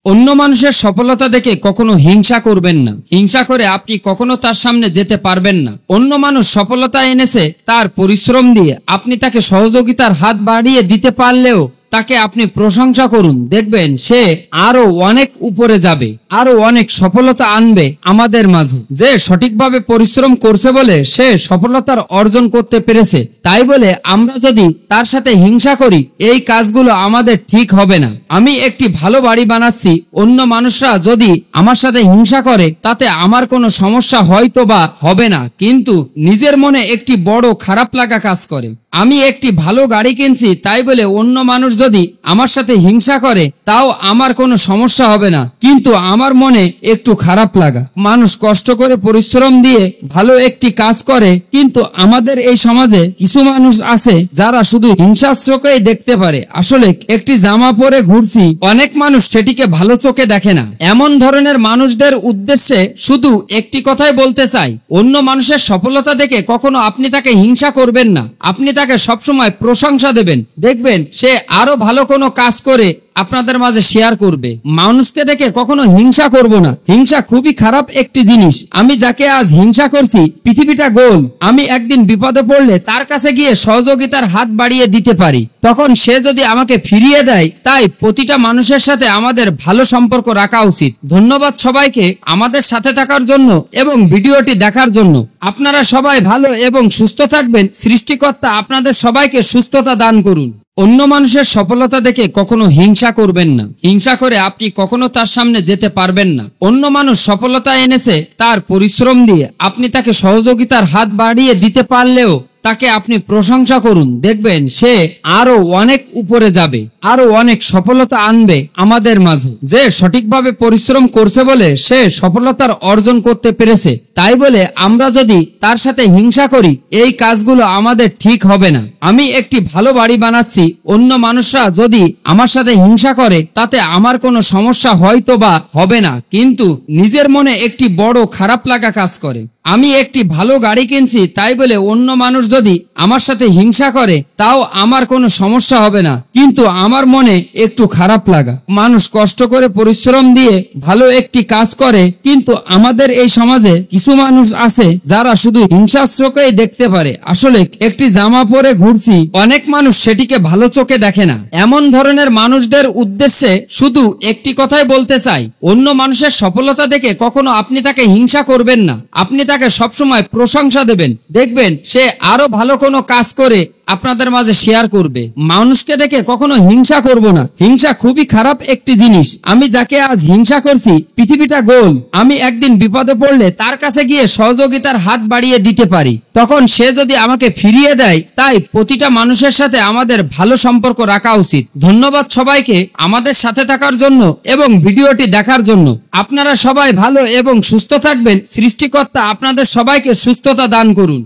অন্য মানুষের সফলতা দেখে কখনো হিংসা করবেন না। হিংসা করে আপনি কখনো তার সামনে যেতে পারবেন না। অন্য মানুষ সফলতা এনেছে তার পরিশ্রম দিয়ে, আপনি তাকে সহযোগিতার হাত বাড়িয়ে দিতে পারলেও তাকে আপনি প্রশংসা করুন, দেখবেন সে আরো অনেক উপরে যাবে, আরো অনেক সফলতা আনবে আমাদের মাঝে। যে সঠিকভাবে পরিশ্রম করছে বলে সে সফলতার অর্জন করতে পেরেছে, তাই বলে আমরা যদি তার সাথে হিংসা করি এই কাজগুলো আমাদের ঠিক হবে না। আমি একটি ভালো বাড়ি বানাচ্ছি, অন্য মানুষরা যদি আমার সাথে হিংসা করে তাতে আমার কোনো সমস্যা হয়তো বা হবে না, কিন্তু নিজের মনে একটি বড় খারাপ লাগা কাজ করে। আমি একটি ভালো গাড়ি কিনছি, তাই বলে অন্য মানুষ যদি আমার সাথে হিংসা করে তাও আমার কোনো সমস্যা হবে না, কিন্তু আমার মনে একটু খারাপ লাগা। মানুষ কষ্ট করে পরিশ্রম দিয়ে ভালো একটি কাজ করে, কিন্তু আমাদের এই সমাজে কিছু মানুষ আছে যারা শুধু হিংসার চোখেই দেখতে পারে। আসলে একটি জামা পরে ঘুরছি, অনেক মানুষ সেটিকে ভালো চোখে দেখে না। এমন ধরনের মানুষদের উদ্দেশ্যে শুধু একটি কথাই বলতে চাই, অন্য মানুষের সফলতা দেখে কখনো আপনি তাকে হিংসা করবেন না, আপনি তাকে সবসময় প্রশংসা দেবেন, দেখবেন সে আরো ভালো কোনো কাজ করে আপনাদের মাঝে শেয়ার করবে। মানুষকে দেখে কখনো হিংসা করব না, হিংসা খুবই খারাপ একটি জিনিস। আমি যাকে আজ হিংসা করছি, পৃথিবীটা গোল, আমি একদিন বিপদে পড়লে তার কাছে গিয়ে সহযোগিতার হাত বাড়িয়ে দিতে পারি, তখন সে যদি আমাকে ফিরিয়ে দেয়। তাই প্রতিটা মানুষের সাথে আমাদের ভালো সম্পর্ক রাখা উচিত। ধন্যবাদ সবাইকে আমাদের সাথে থাকার জন্য এবং ভিডিওটি দেখার জন্য। আপনারা সবাই ভালো এবং সুস্থ থাকবেন। সৃষ্টিকর্তা আপনাদের সবাইকে সুস্থতা দান করুন। অন্য মানুষের সফলতা দেখে কখনো হিংসা করবেন না। হিংসা করে আপনি কখনো তার সামনে যেতে পারবেন না। অন্য মানুষ সফলতা এনেছে তার পরিশ্রম দিয়ে, আপনি তাকে সহযোগিতার হাত বাড়িয়ে দিতে পারলেও তাকে আপনি প্রশংসা করুন, দেখবেন সে আরো অনেক উপরে যাবে, আরো অনেক সফলতা আনবে আমাদের মাঝে। যে সঠিকভাবে পরিশ্রম করছে বলে সে সফলতার অর্জন করতে পেরেছে, তাই বলে আমরা যদি তার সাথে হিংসা করি এই কাজগুলো আমাদের ঠিক হবে না। আমি একটি ভালো বাড়ি বানাচ্ছি, অন্য মানুষরা যদি আমার সাথে হিংসা করে তাতে আমার কোনো সমস্যা হয়তো বা হবে না, কিন্তু নিজের মনে একটি বড় খারাপ লাগা কাজ করে। আমি একটি ভালো গাড়ি কিনছি, তাই বলে অন্য মানুষ যদি আমার সাথে হিংসা করে তাও আমার কোনো সমস্যা হবে না, কিন্তু আমার মনে একটু খারাপ লাগা। মানুষ কষ্ট করে পরিশ্রম দিয়ে ভালো একটি কাজ করে, কিন্তু আমাদের এই সমাজে কিছু মানুষ আছে যারা শুধু হিংসার চোখেই দেখতে পারে। আসলে একটি জামা পরে ঘুরছি, অনেক মানুষ সেটিকে ভালো চোখে দেখে না। এমন ধরনের মানুষদের উদ্দেশ্যে শুধু একটি কথাই বলতে চাই, অন্য মানুষের সফলতা দেখে কখনো আপনি তাকে হিংসা করবেন না, আপনি তাকে সবসময় প্রশংসা দেবেন, দেখবেন সে আরো ভালো কোনো কাজ করে আপনাদের মাঝে শেয়ার করবে। মানুষকে দেখে কখনো হিংসা করব না, হিংসা খুবই খারাপ একটি জিনিস। আমি যাকে আজ হিংসা করছি, পৃথিবীটা গোল, আমি একদিন বিপদে পড়লে তার কাছে গিয়ে সহযোগিতার হাত বাড়িয়ে দিতে পারি, তখন সে যদি আমাকে ফিরিয়ে দেয়। তাই প্রতিটা মানুষের সাথে আমাদের ভালো সম্পর্ক রাখা উচিত। ধন্যবাদ সবাইকে আমাদের সাথে থাকার জন্য এবং ভিডিওটি দেখার জন্য। আপনারা সবাই ভালো এবং সুস্থ থাকবেন। সৃষ্টিকর্তা আপনাদের সবাইকে সুস্থতা দান করুন।